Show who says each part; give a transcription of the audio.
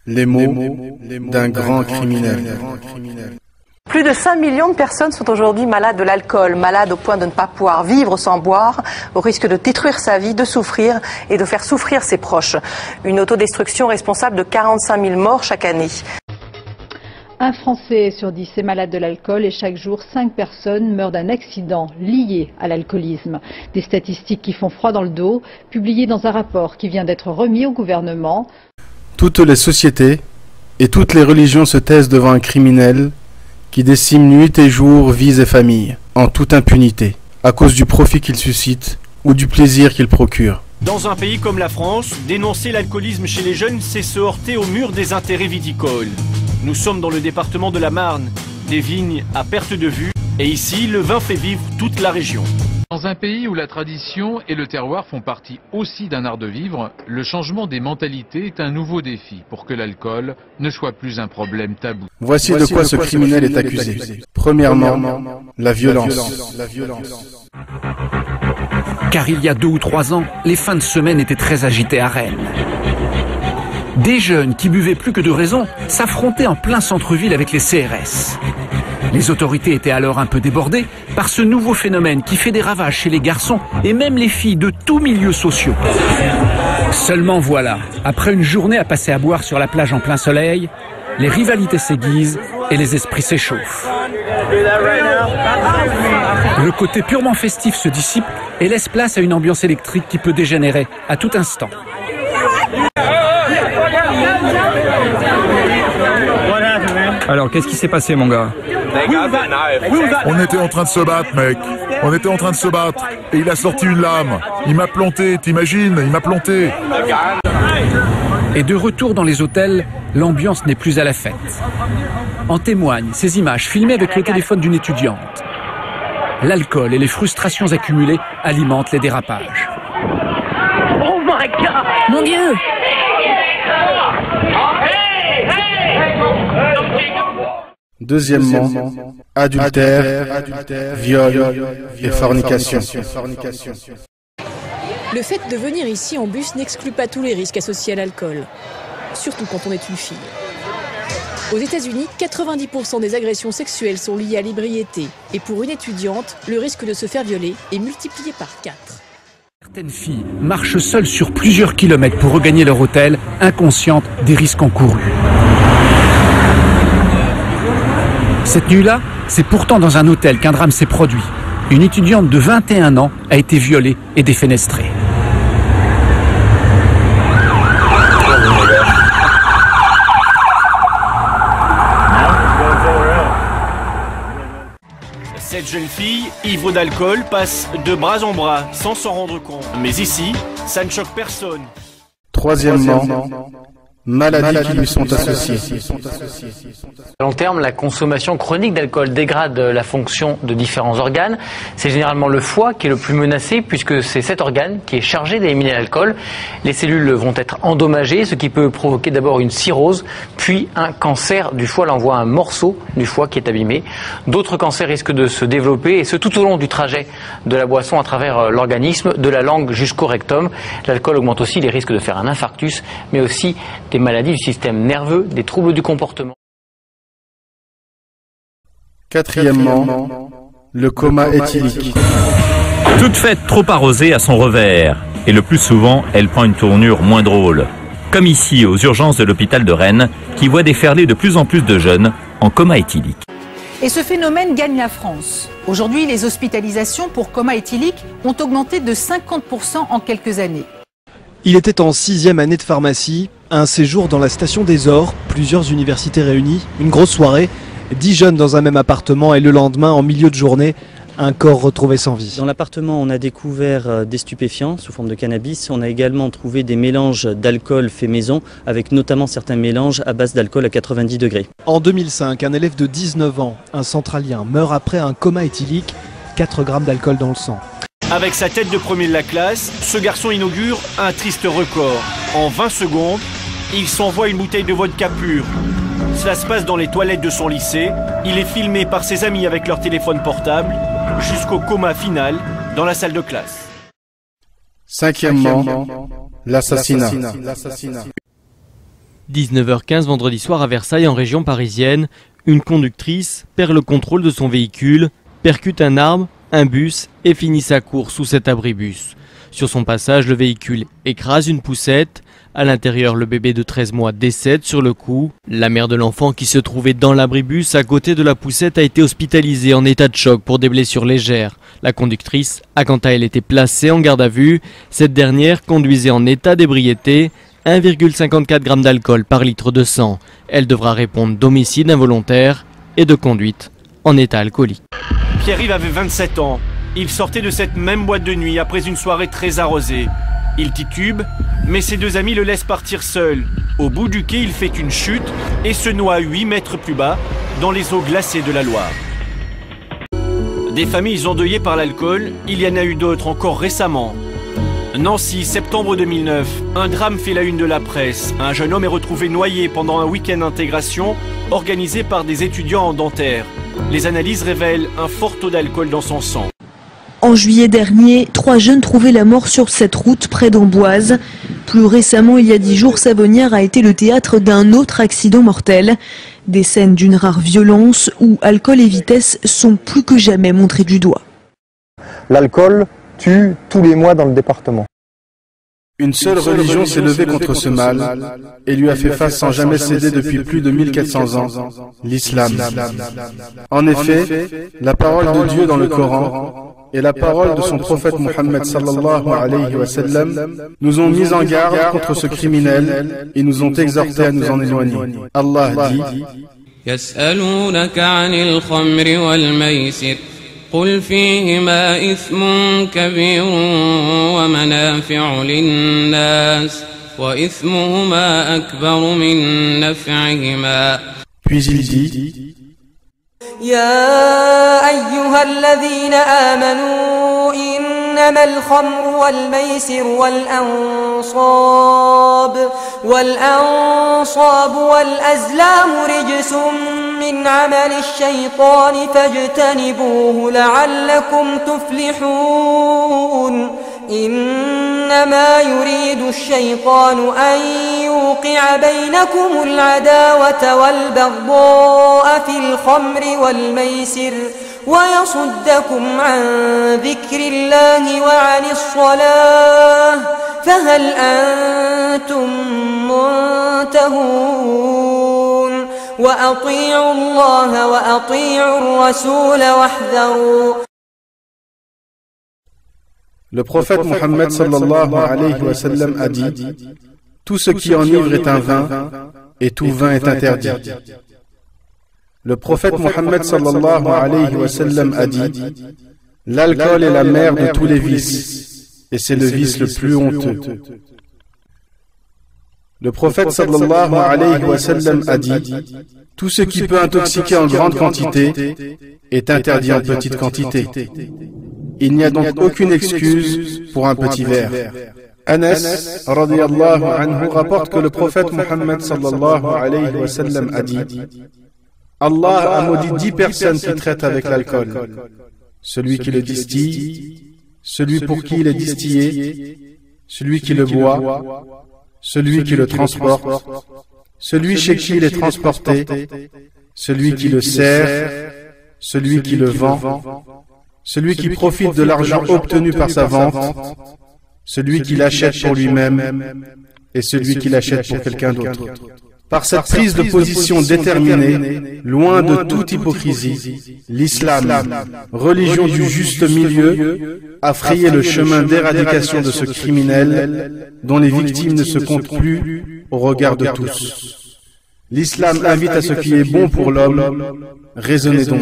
Speaker 1: Les mots d'un grand criminel.
Speaker 2: Plus de 5 millions de personnes sont aujourd'hui malades de l'alcool, malades au point de ne pas pouvoir vivre sans boire, au risque de détruire sa vie, de souffrir et de faire souffrir ses proches. Une autodestruction responsable de 45 000 morts chaque année.
Speaker 3: Un Français sur 10 est malade de l'alcool et chaque jour, 5 personnes meurent d'un accident lié à l'alcoolisme. Des statistiques qui font froid dans le dos, publiées dans un rapport qui vient d'être remis au gouvernement.
Speaker 1: Toutes les sociétés et toutes les religions se taisent devant un criminel qui décime nuit et jour vies et familles, en toute impunité, à cause du profit qu'il suscite ou du plaisir qu'il procure.
Speaker 4: Dans un pays comme la France, dénoncer l'alcoolisme chez les jeunes, c'est se heurter au mur des intérêts viticoles. Nous sommes dans le département de la Marne, des vignes à perte de vue, et ici, le vin fait vivre toute la région.
Speaker 5: Dans un pays où la tradition et le terroir font partie aussi d'un art de vivre, le changement des mentalités est un nouveau défi pour que l'alcool ne soit plus un problème tabou.
Speaker 1: Voici de quoi ce criminel est accusé. Premièrement, la violence.
Speaker 6: Car il y a 2 ou 3 ans, les fins de semaine étaient très agitées à Rennes. Des jeunes qui buvaient plus que de raison s'affrontaient en plein centre-ville avec les CRS. Les autorités étaient alors un peu débordées par ce nouveau phénomène qui fait des ravages chez les garçons et même les filles de tous milieux sociaux. Seulement voilà, après une journée à passer à boire sur la plage en plein soleil, les rivalités s'aiguisent et les esprits s'échauffent. Le côté purement festif se dissipe et laisse place à une ambiance électrique qui peut dégénérer à tout instant.
Speaker 7: Alors, qu'est-ce qui s'est passé, mon gars?
Speaker 8: On était en train de se battre, mec. On était en train de se battre. Et il a sorti une lame. Il m'a planté, t'imagines? Il m'a planté.
Speaker 6: Et de retour dans les hôtels, l'ambiance n'est plus à la fête. En témoignent ces images filmées avec le téléphone d'une étudiante. L'alcool et les frustrations accumulées alimentent les dérapages.
Speaker 9: Oh my God!
Speaker 6: Mon Dieu!
Speaker 1: Deuxièmement, adultère, viol et fornication.
Speaker 10: Le fait de venir ici en bus n'exclut pas tous les risques associés à l'alcool, surtout quand on est une fille. Aux États-Unis, 90% des agressions sexuelles sont liées à l'ébriété. Et pour une étudiante, le risque de se faire violer est multiplié par 4.
Speaker 6: Certaines filles marchent seules sur plusieurs kilomètres pour regagner leur hôtel, inconscientes des risques encourus. Cette nuit-là, c'est pourtant dans un hôtel qu'un drame s'est produit. Une étudiante de 21 ans a été violée et défenestrée.
Speaker 4: Cette jeune fille, ivre d'alcool, passe de bras en bras sans s'en rendre compte. Mais ici, ça ne choque personne.
Speaker 1: Troisièmement, maladies qui lui sont associées.
Speaker 11: À long terme, la consommation chronique d'alcool dégrade la fonction de différents organes. C'est généralement le foie qui est le plus menacé puisque c'est cet organe qui est chargé d'éliminer l'alcool. Les cellules vont être endommagées, ce qui peut provoquer d'abord une cirrhose, puis un cancer du foie. Là, on voit un morceau du foie qui est abîmé. D'autres cancers risquent de se développer et ce tout au long du trajet de la boisson à travers l'organisme, de la langue jusqu'au rectum. L'alcool augmente aussi les risques de faire un infarctus, mais aussi des maladies du système nerveux, des troubles du comportement.
Speaker 1: Quatrièmement, le coma éthylique.
Speaker 12: Toute fête trop arrosée a son revers, et le plus souvent, elle prend une tournure moins drôle. Comme ici, aux urgences de l'hôpital de Rennes, qui voit déferler de plus en plus de jeunes en coma éthylique.
Speaker 13: Et ce phénomène gagne la France. Aujourd'hui, les hospitalisations pour coma éthylique ont augmenté de 50% en quelques années.
Speaker 14: Il était en 6e année de pharmacie, un séjour dans la station des Ors, plusieurs universités réunies, une grosse soirée, 10 jeunes dans un même appartement et le lendemain, en milieu de journée, un corps retrouvé sans vie.
Speaker 15: Dans l'appartement, on a découvert des stupéfiants sous forme de cannabis. On a également trouvé des mélanges d'alcool fait maison, avec notamment certains mélanges à base d'alcool à 90 degrés.
Speaker 14: En 2005, un élève de 19 ans, un centralien, meurt après un coma éthylique, 4 grammes d'alcool dans le sang.
Speaker 4: Avec sa tête de premier de la classe, ce garçon inaugure un triste record. En 20 secondes, il s'envoie une bouteille de vodka pure. Cela se passe dans les toilettes de son lycée. Il est filmé par ses amis avec leur téléphone portable, jusqu'au coma final dans la salle de classe.
Speaker 1: Cinquièmement, l'assassinat.
Speaker 16: 19h15 vendredi soir à Versailles en région parisienne, une conductrice perd le contrôle de son véhicule, percute un arbre, un bus et finit sa course sous cet abribus. Sur son passage, le véhicule écrase une poussette. À l'intérieur, le bébé de 13 mois décède sur le coup. La mère de l'enfant qui se trouvait dans l'abribus à côté de la poussette a été hospitalisée en état de choc pour des blessures légères. La conductrice a quant à elle été placée en garde à vue. Cette dernière conduisait en état d'ébriété, 1,54 g d'alcool par litre de sang. Elle devra répondre d'homicide involontaire et de conduite en état alcoolique.
Speaker 4: Pierre-Yves avait 27 ans. Il sortait de cette même boîte de nuit après une soirée très arrosée. Il titube, mais ses deux amis le laissent partir seul. Au bout du quai, il fait une chute et se noie 8 mètres plus bas dans les eaux glacées de la Loire. Des familles endeuillées par l'alcool, il y en a eu d'autres encore récemment. Nancy, septembre 2009, un drame fait la une de la presse. Un jeune homme est retrouvé noyé pendant un week-end d'intégration organisé par des étudiants en dentaire. Les analyses révèlent un fort taux d'alcool dans son sang.
Speaker 17: En juillet dernier, 3 jeunes trouvaient la mort sur cette route près d'Amboise. Plus récemment, il y a 10 jours, Savonnières a été le théâtre d'un autre accident mortel. Des scènes d'une rare violence où alcool et vitesse sont plus que jamais montrées du doigt.
Speaker 18: L'alcool tue tous les mois dans le département.
Speaker 1: Une seule religion s'est levée contre ce mal et lui a fait face sans jamais céder depuis plus de 1400 ans, l'islam. En effet, la parole de Dieu dans le Coran et la parole de son prophète Mohammed sallallahu alayhi wa sallam nous ont mis en garde contre ce criminel et nous ont exhortés à nous en éloigner. Allah dit:
Speaker 19: يسألونك عن الخمر والميسر قل فيهما إثم كبير ومنافع للناس وإثمهما أكبر من نفعهما.
Speaker 1: Puis il dit:
Speaker 20: يا أيها الذين آمنوا إنما الخمر والميسر والأنصاب والأزلام رجس من عمل الشيطان فاجتنبوه لعلكم تفلحون إنما يريد الشيطان أن يوقع بينكم العداوة والبغضاء في الخمر والميسر ويصدكم عن ذكر الله وعن الصلاة فهل أنتم منتهون وأطيعوا الله وأطيعوا الرسول واحذروا.
Speaker 1: Le prophète Mohammed sallallahu alayhi wa sallam a dit: tout ce qui enivre est un vin et tout vin est interdit. Le prophète Mohammed sallallahu alayhi wa sallam a dit: l'alcool est la mère de tous les vices et c'est le vice le plus honteux. Le prophète sallallahu alayhi wa sallam a dit: tout ce qui peut intoxiquer en grande quantité est interdit en petite quantité. Il n'y a donc aucune excuse pour un petit verre. Anas radiyallahu anhu rapporte que le prophète Mohammed sallallahu alayhi wa sallam a dit: Allah a maudit 10 personnes qui traitent avec l'alcool. Celui qui le distille, celui pour qui il est distillé, celui qui le boit, celui qui le transporte, celui chez qui il est transporté, celui qui le sert, celui qui le vend, celui qui profite de l'argent obtenu par sa vente, celui qui l'achète pour lui-même et celui qui l'achète pour quelqu'un d'autre. Par cette prise de position déterminée, loin de toute hypocrisie, l'islam, religion du juste milieu, a frayé le chemin d'éradication de ce criminel dont les victimes ne se comptent plus au regard de tous. L'islam invite à ce qui est bon pour l'homme, raisonnez donc.